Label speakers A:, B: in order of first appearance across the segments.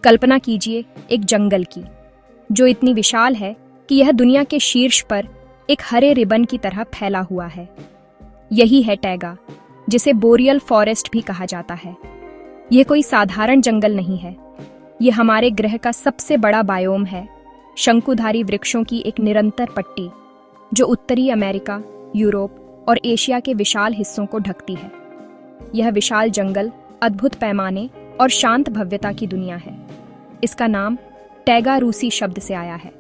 A: कल्पना कीजिए एक जंगल की, जो इतनी विशाल है कि यह दुनिया के शीर्ष पर एक हरे रिबन की तरह फैला हुआ है। यही है टैगा, जिसे बोरियल फॉरेस्ट भी कहा जाता है। यह कोई साधारण जंगल नहीं है। यह हमारे ग्रह का सबसे बड़ा बायोम है, शंकुधारी वृक्षों की एक निरंतर पट्टी जो उत्तरी अमेरिका, यूरोप और एशिया के विशाल हिस्सों को ढकती है। यह विशाल जंगल अद्भुत पैमाने और शांत भव्यता की दुनिया है। इसका नाम टैगा रूसी शब्द से आया है,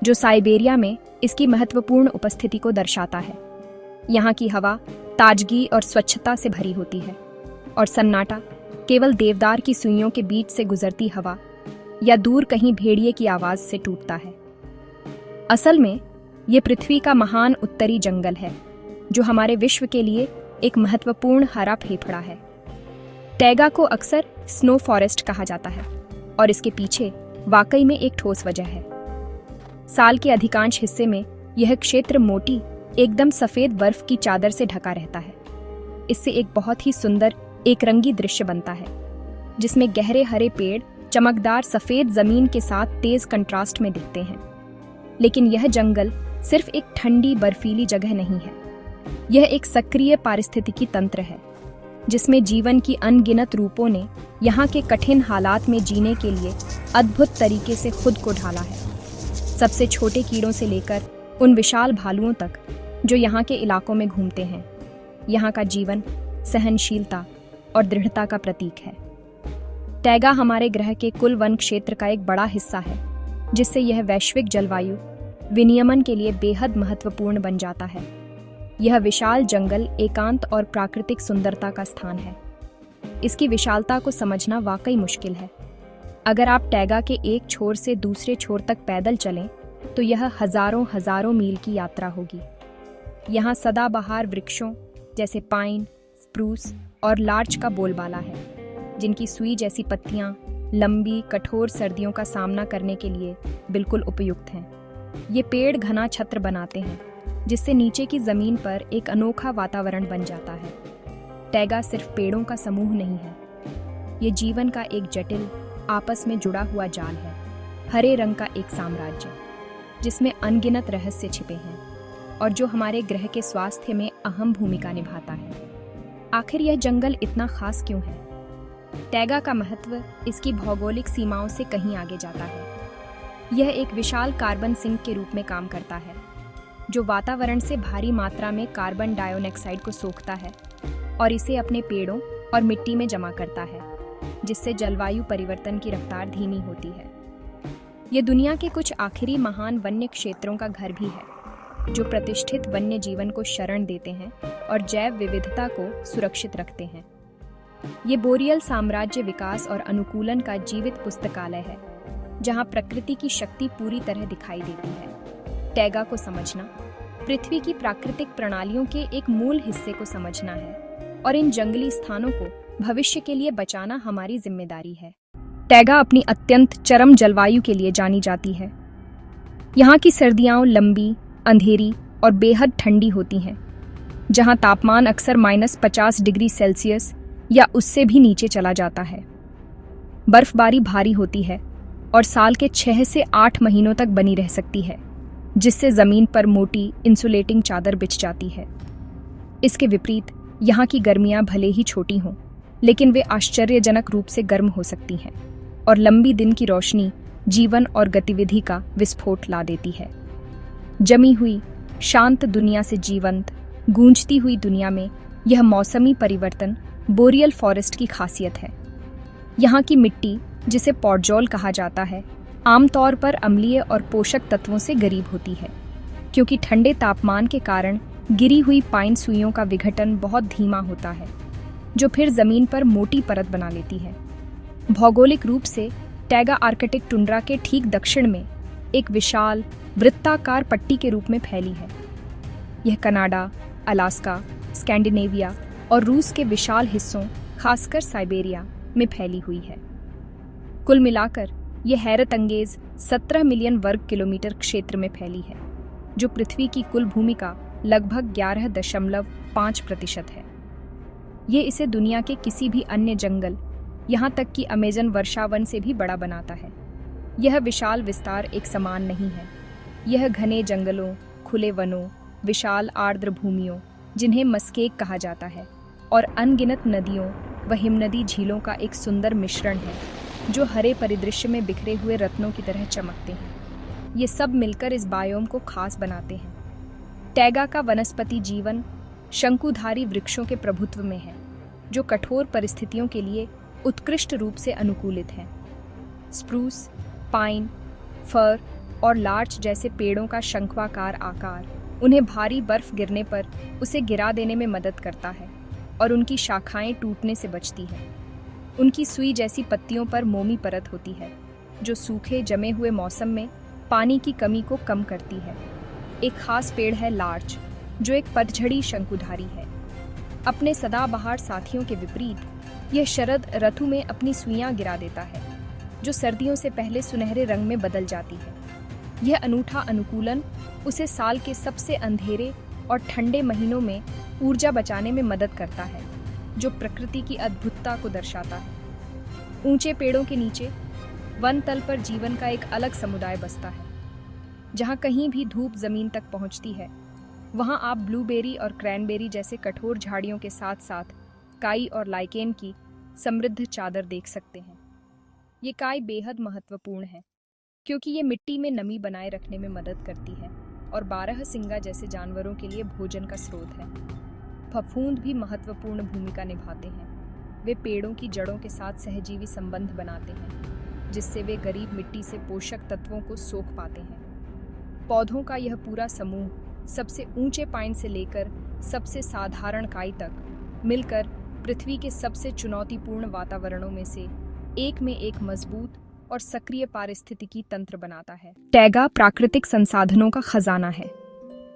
A: जो साइबेरिया में इसकी महत्वपूर्ण उपस्थिति को दर्शाता है। यहाँ की हवा ताजगी और स्वच्छता से भरी होती है, और सन्नाटा केवल देवदार की सुइयों के बीच से गुजरती हवा या दूर कहीं भेड़िए की आवाज से टूटता है। असल में ये पृथ्वी का महान उत्तरी जंगल है, जो हमारे विश्व के लिए एक महत्वपूर्ण हरा फेफड़ा है। टैगा को अक्सर स्नो फॉरेस्ट कहा जाता है, और इसके पीछे वाकई में एक ठोस वजह है। साल के अधिकांश हिस्से में यह क्षेत्र मोटी, एकदम सफेद बर्फ की चादर से ढका रहता है। इससे एक बहुत ही सुंदर एक रंगी दृश्य बनता है, जिसमें गहरे हरे पेड़ चमकदार सफेद जमीन के साथ तेज कंट्रास्ट में दिखते हैं। लेकिन यह जंगल सिर्फ एक ठंडी बर्फीली जगह नहीं है। यह एक सक्रिय पारिस्थितिकी तंत्र है, जिसमें जीवन की अनगिनत रूपों ने यहाँ के कठिन हालात में जीने के लिए अद्भुत तरीके से खुद को ढाला है। सबसे छोटे कीड़ों से लेकर उन विशाल भालुओं तक जो यहाँ के इलाकों में घूमते हैं, यहाँ का जीवन सहनशीलता और दृढ़ता का प्रतीक है। टैगा हमारे ग्रह के कुल वन क्षेत्र का एक बड़ा हिस्सा है, जिससे यह वैश्विक जलवायु विनियमन के लिए बेहद महत्वपूर्ण बन जाता है। यह विशाल जंगल एकांत और प्राकृतिक सुंदरता का स्थान है। इसकी विशालता को समझना वाकई मुश्किल है। अगर आप टैगा के एक छोर से दूसरे छोर तक पैदल चलें, तो यह हजारों हजारों मील की यात्रा होगी। यहाँ सदाबहार वृक्षों जैसे पाइन, स्प्रूस और लार्च का बोलबाला है, जिनकी सुई जैसी पत्तियां लंबी कठोर सर्दियों का सामना करने के लिए बिल्कुल उपयुक्त हैं। ये पेड़ घना छत्र बनाते हैं, जिससे नीचे की जमीन पर एक अनोखा वातावरण बन जाता है। टैगा सिर्फ पेड़ों का समूह नहीं है, ये जीवन का एक जटिल आपस में जुड़ा हुआ जाल है। हरे रंग का एक साम्राज्य, जिसमें अनगिनत रहस्य छिपे हैं और जो हमारे ग्रह के स्वास्थ्य में अहम भूमिका निभाता है। आखिर यह जंगल इतना खास क्यों है? टैगा का महत्व इसकी भौगोलिक सीमाओं से कहीं आगे जाता है। यह एक विशाल कार्बन सिंक के रूप में काम करता है, जो वातावरण से भारी मात्रा में कार्बन डाइऑक्साइड को सोखता है और इसे अपने पेड़ों और मिट्टी में जमा करता है, जिससे जलवायु परिवर्तन की रफ्तार धीमी होती है। ये दुनिया के कुछ आखिरी महान वन्य क्षेत्रों का घर भी है, जो प्रतिष्ठित वन्य जीवन को शरण देते हैं और जैव विविधता को सुरक्षित रखते हैं। ये बोरियल साम्राज्य विकास और अनुकूलन का जीवित पुस्तकालय है, जहाँ प्रकृति की शक्ति पूरी तरह दिखाई देती है। टैगा को समझना पृथ्वी की प्राकृतिक प्रणालियों के एक मूल हिस्से को समझना है, और इन जंगली स्थानों को भविष्य के लिए बचाना हमारी जिम्मेदारी है। टैगा अपनी अत्यंत चरम जलवायु के लिए जानी जाती है। यहाँ की सर्दियाँ लंबी, अंधेरी और बेहद ठंडी होती हैं, जहाँ तापमान अक्सर -50 डिग्री सेल्सियस या उससे भी नीचे चला जाता है। बर्फबारी भारी होती है और साल के 6 से 8 महीनों तक बनी रह सकती है, जिससे जमीन पर मोटी इंसुलेटिंग चादर बिछ जाती है। इसके विपरीत यहाँ की गर्मियाँ भले ही छोटी हों, लेकिन वे आश्चर्यजनक रूप से गर्म हो सकती हैं, और लंबी दिन की रोशनी जीवन और गतिविधि का विस्फोट ला देती है। जमी हुई शांत दुनिया से जीवंत गूंजती हुई दुनिया में यह मौसमी परिवर्तन बोरियल फॉरेस्ट की खासियत है। यहाँ की मिट्टी, जिसे पॉडजोल कहा जाता है, आमतौर पर अम्लीय और पोषक तत्वों से गरीब होती है, क्योंकि ठंडे तापमान के कारण गिरी हुई पाइन सुइयों का विघटन बहुत धीमा होता है, जो फिर जमीन पर मोटी परत बना लेती है। भौगोलिक रूप से टैगा आर्कटिक टुंड्रा के ठीक दक्षिण में एक विशाल वृत्ताकार पट्टी के रूप में फैली है। यह कनाडा, अलास्का, स्कैंडिनेविया और रूस के विशाल हिस्सों, खासकर साइबेरिया में फैली हुई है। कुल मिलाकर यह हैरत अंगेज 17 मिलियन वर्ग किलोमीटर क्षेत्र में फैली है, जो पृथ्वी की कुल भूमि का लगभग 11.5% है। ये इसे दुनिया के किसी भी अन्य जंगल यहाँ तक कि अमेजन वर्षावन से भी बड़ा बनाता है। यह विशाल विस्तार एक समान नहीं है। यह घने जंगलों, खुले वनों, विशाल आर्द्र भूमियों जिन्हें मस्केक कहा जाता है, और अनगिनत नदियों व हिमनदी झीलों का एक सुंदर मिश्रण है जो हरे परिदृश्य में बिखरे हुए रत्नों की तरह चमकते हैं। ये सब मिलकर इस बायोम को खास बनाते हैं। टैगा का वनस्पति जीवन शंकुधारी वृक्षों के प्रभुत्व में है, जो कठोर परिस्थितियों के लिए उत्कृष्ट रूप से अनुकूलित हैं। स्प्रूस, पाइन, फर और लार्च जैसे पेड़ों का शंक्वाकार आकार उन्हें भारी बर्फ गिरने पर उसे गिरा देने में मदद करता है और उनकी शाखाएं टूटने से बचती हैं। उनकी सुई जैसी पत्तियों पर मोमी परत होती है जो सूखे जमे हुए मौसम में पानी की कमी को कम करती है। एक खास पेड़ है लार्च, जो एक पतझड़ी शंकुधारी है। अपने सदाबहार साथियों के विपरीत यह शरद ऋतु में अपनी सुइयां गिरा देता है, जो सर्दियों से पहले सुनहरे रंग में बदल जाती है। यह अनूठा अनुकूलन उसे साल के सबसे अंधेरे और ठंडे महीनों में ऊर्जा बचाने में मदद करता है, जो प्रकृति की अद्भुतता को दर्शाता है। ऊंचे पेड़ों के नीचे वन तल पर जीवन का एक अलग समुदाय बसता है। जहां कहीं भी धूप जमीन तक पहुंचती है, वहां आप ब्लूबेरी और क्रैनबेरी जैसे कठोर झाड़ियों के साथ साथ काई और लाइकेन की समृद्ध चादर देख सकते हैं। ये काई बेहद महत्वपूर्ण है क्योंकि ये मिट्टी में नमी बनाए रखने में मदद करती है और बारहसिंगा जैसे जानवरों के लिए भोजन का स्रोत है। फफूंद भी महत्वपूर्ण भूमिका निभाते हैं। वे पेड़ों की जड़ों के साथ सहजीवी संबंध बनाते हैं, जिससे वे गरीब मिट्टी से पोषक तत्वों को सोख पाते हैं। पौधों का यह पूरा समूह सबसे ऊंचे पाइन से लेकर सबसे साधारण काई तक मिलकर पृथ्वी के सबसे चुनौतीपूर्ण वातावरणों में से एक में एक मजबूत और सक्रिय पारिस्थितिकी तंत्र बनाता है। टैगा प्राकृतिक संसाधनों का खजाना है।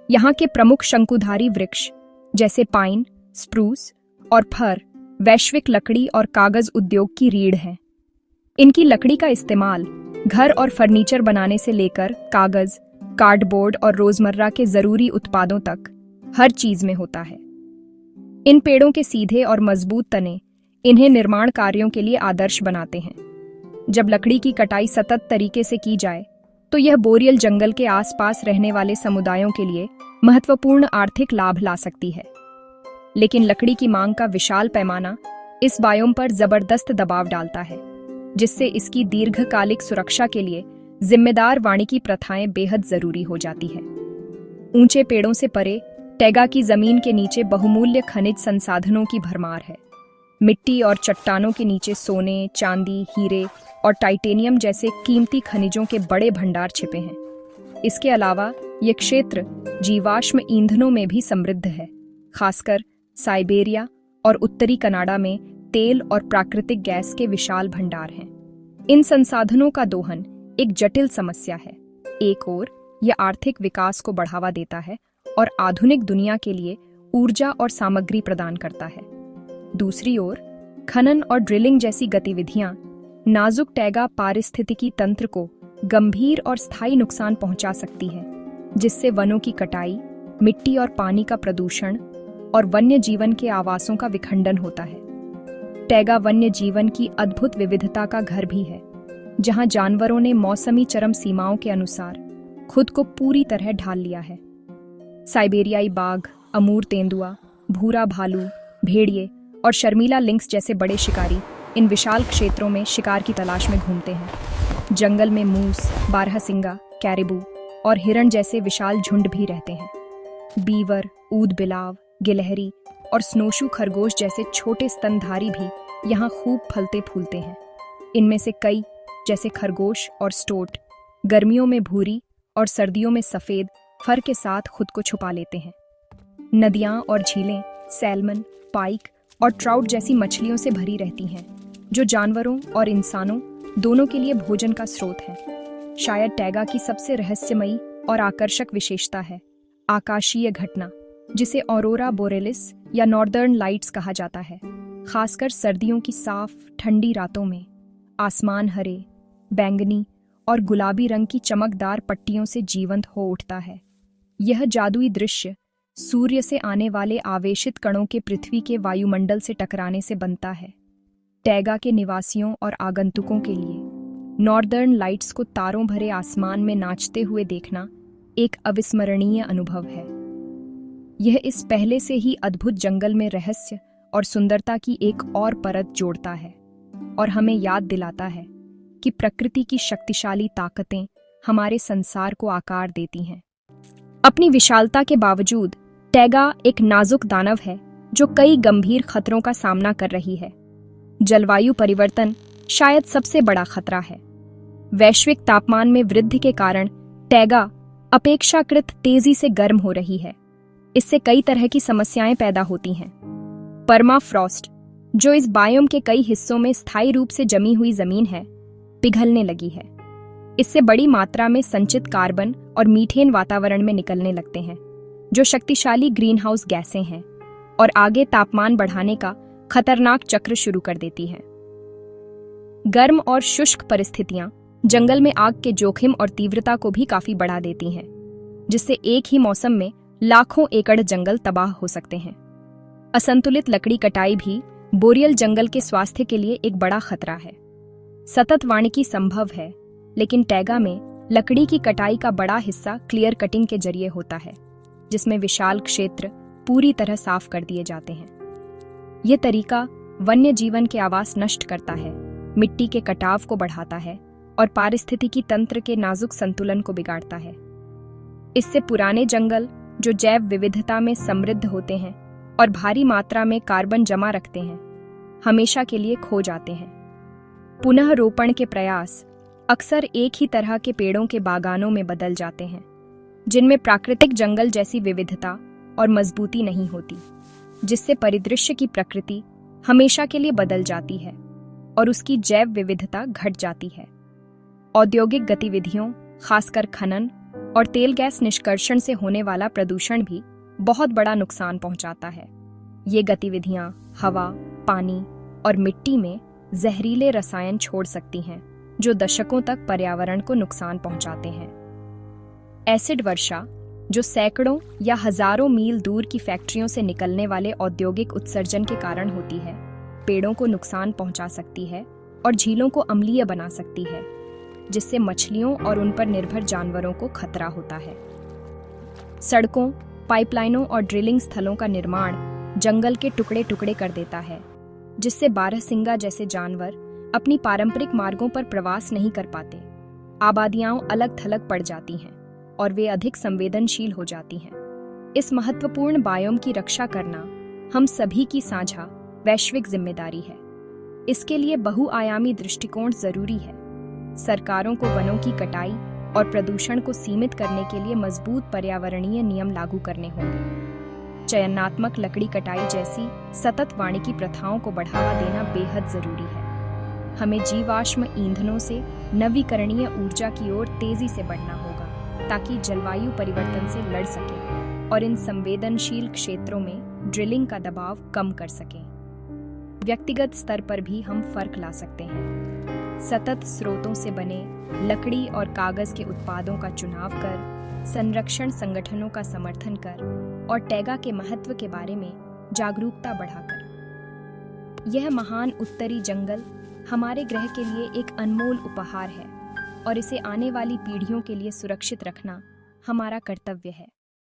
A: यहाँ के प्रमुख शंकुधारी वृक्ष जैसे पाइन, स्प्रूस और फर वैश्विक लकड़ी और कागज उद्योग की रीढ़ हैं। इनकी लकड़ी का इस्तेमाल घर और फर्नीचर बनाने से लेकर कागज, कार्डबोर्ड और रोजमर्रा के जरूरी उत्पादों तक हर चीज में होता है। इन पेड़ों के सीधे और मजबूत तने इन्हें निर्माण कार्यों के लिए आदर्श बनाते हैं। जब लकड़ी की कटाई सतत तरीके से की जाए तो यह बोरियल जंगल के आसपास रहने वाले समुदायों के लिए महत्वपूर्ण आर्थिक लाभ ला सकती है। लेकिन लकड़ी की मांग का विशाल पैमाना इस बायोम पर जबरदस्त दबाव डालता है, जिससे इसकी दीर्घकालिक सुरक्षा के लिए जिम्मेदार वानिकी प्रथाएं बेहद जरूरी हो जाती है। ऊंचे पेड़ों से परे टैगा की जमीन के नीचे बहुमूल्य खनिज संसाधनों की भरमार है। मिट्टी और चट्टानों के नीचे सोने, चांदी, हीरे और टाइटेनियम जैसे कीमती खनिजों के बड़े भंडार छिपे हैं। इसके अलावा ये क्षेत्र जीवाश्म ईंधनों में भी समृद्ध है। खासकर साइबेरिया और उत्तरी कनाडा में तेल और प्राकृतिक गैस के विशाल भंडार हैं। इन संसाधनों का दोहन एक जटिल समस्या है। एक ओर यह आर्थिक विकास को बढ़ावा देता है और आधुनिक दुनिया के लिए ऊर्जा और सामग्री प्रदान करता है। दूसरी ओर खनन और ड्रिलिंग जैसी गतिविधियां नाजुक टैगा पारिस्थितिकी तंत्र को गंभीर और स्थायी नुकसान पहुंचा सकती हैं, जिससे वनों की कटाई, मिट्टी और पानी का प्रदूषण और वन्य जीवन के आवासों का विखंडन होता है। टैगा वन्य जीवन की अद्भुत विविधता का घर भी है, जहां जानवरों ने मौसमी चरम सीमाओं के अनुसार खुद को पूरी तरह ढाल लिया है। साइबेरियाई बाघ, अमूर तेंदुआ, भूरा भालू, भेड़िए और शर्मीला लिंक्स जैसे बड़े शिकारी इन विशाल क्षेत्रों में शिकार की तलाश में घूमते हैं। जंगल में मूस, बारहसिंगा, कैरिबू और हिरण जैसे विशाल झुंड भी रहते हैं। बीवर, ऊदबिलाव, गिलहरी और स्नोशू खरगोश जैसे छोटे स्तनधारी भी यहाँ खूब फलते फूलते हैं। इनमें से कई, जैसे खरगोश और स्टोट, गर्मियों में भूरी और सर्दियों में सफेद फर के साथ खुद को छुपा लेते हैं। नदियाँ और झीलें सैल्मन, पाइक और ट्राउट जैसी मछलियों से भरी रहती हैं, जो जानवरों और इंसानों दोनों के लिए भोजन का स्रोत है। शायद टैगा की सबसे रहस्यमयी और आकर्षक विशेषता है आकाशीय घटना, जिसे ऑरोरा बोरेलिस या नॉर्दर्न लाइट्स कहा जाता है। खासकर सर्दियों की साफ ठंडी रातों में आसमान हरे, बैंगनी और गुलाबी रंग की चमकदार पट्टियों से जीवंत हो उठता है। यह जादुई दृश्य सूर्य से आने वाले आवेशित कणों के पृथ्वी के वायुमंडल से टकराने से बनता है। टैगा के निवासियों और आगंतुकों के लिए नॉर्दर्न लाइट्स को तारों भरे आसमान में नाचते हुए देखना एक अविस्मरणीय अनुभव है। यह इस पहले से ही अद्भुत जंगल में रहस्य और सुंदरता की एक और परत जोड़ता है और हमें याद दिलाता है कि प्रकृति की शक्तिशाली ताकतें हमारे संसार को आकार देती हैं। अपनी विशालता के बावजूद टैगा एक नाजुक दानव है जो कई गंभीर खतरों का सामना कर रही है। जलवायु परिवर्तन शायद सबसे बड़ा खतरा है। वैश्विक तापमान में वृद्धि के कारण टैगा अपेक्षाकृत तेजी से गर्म हो रही है। इससे कई तरह की समस्याएं पैदा होती हैं। परमाफ्रॉस्ट, जो इस बायोम के कई हिस्सों में स्थायी रूप से जमी हुई जमीन है, पिघलने लगी है। इससे बड़ी मात्रा में संचित कार्बन और मीथेन वातावरण में निकलने लगते हैं, जो शक्तिशाली ग्रीनहाउस गैसें हैं और आगे तापमान बढ़ाने का खतरनाक चक्र शुरू कर देती हैं। गर्म और शुष्क परिस्थितियां जंगल में आग के जोखिम और तीव्रता को भी काफी बढ़ा देती हैं, जिससे एक ही मौसम में लाखों एकड़ जंगल तबाह हो सकते हैं। असंतुलित लकड़ी कटाई भी बोरियल जंगल के स्वास्थ्य के लिए एक बड़ा खतरा है। सतत वानिकी संभव है, लेकिन टैगा में लकड़ी की कटाई का बड़ा हिस्सा क्लियर कटिंग के जरिए होता है, जिसमें विशाल क्षेत्र पूरी तरह साफ कर दिए जाते हैं। यह तरीका वन्य जीवन के आवास नष्ट करता है, मिट्टी के कटाव को बढ़ाता है और पारिस्थितिकी तंत्र के नाजुक संतुलन को बिगाड़ता है। इससे पुराने जंगल, जो जैव विविधता में समृद्ध होते हैं और भारी मात्रा में कार्बन जमा रखते हैं, हमेशा के लिए खो जाते हैं। पुनः रोपण के प्रयास अक्सर एक ही तरह के पेड़ों के बागानों में बदल जाते हैं, जिनमें प्राकृतिक जंगल जैसी विविधता और मजबूती नहीं होती, जिससे परिदृश्य की प्रकृति हमेशा के लिए बदल जाती है और उसकी जैव विविधता घट जाती है। औद्योगिक गतिविधियों, खासकर खनन और तेल गैस निष्कर्षण से होने वाला प्रदूषण भी बहुत बड़ा नुकसान पहुंचाता है। ये गतिविधियां हवा, पानी और मिट्टी में जहरीले रसायन छोड़ सकती हैं, जो दशकों तक पर्यावरण को नुकसान पहुंचाते हैं। एसिड वर्षा, जो सैकड़ों या हजारों मील दूर की फैक्ट्रियों से निकलने वाले औद्योगिक उत्सर्जन के कारण होती है, पेड़ों को नुकसान पहुंचा सकती है और झीलों को अम्लीय बना सकती है, जिससे मछलियों और उन पर निर्भर जानवरों को खतरा होता है। सड़कों, पाइपलाइनों और ड्रिलिंग स्थलों का निर्माण जंगल के टुकड़े टुकड़े कर देता है, जिससे बारहसिंगा जैसे जानवर अपनी पारंपरिक मार्गों पर प्रवास नहीं कर पाते। आबादियां अलग थलग पड़ जाती हैं और वे अधिक संवेदनशील हो जाती हैं। इस महत्वपूर्ण बायोम की रक्षा करना हम सभी की साझा वैश्विक जिम्मेदारी है। इसके लिए बहुआयामी दृष्टिकोण जरूरी है। सरकारों को वनों की कटाई और प्रदूषण को सीमित करने के लिए मजबूत पर्यावरणीय नियम लागू करने होंगे। चयनात्मक लकड़ी कटाई जैसी सतत वानिकी प्रथाओं को बढ़ावा देना बेहद जरूरी है। हमें जीवाश्म ईंधनों से नवीकरणीय ऊर्जा की ओर तेजी से बढ़ना होगा, ताकि जलवायु परिवर्तन से लड़ सकें और इन संवेदनशील क्षेत्रों में ड्रिलिंग का दबाव कम कर सकें। व्यक्तिगत स्तर पर भी हम फर्क ला सकते हैं। सतत स्रोतों से बने लकड़ी और कागज के उत्पादों का चुनाव कर, संरक्षण संगठनों का समर्थन कर और टैगा के महत्व के बारे में जागरूकता बढ़ाकर। यह महान उत्तरी जंगल हमारे ग्रह के लिए एक अनमोल उपहार है और इसे आने वाली पीढ़ियों के लिए सुरक्षित रखना हमारा कर्तव्य है।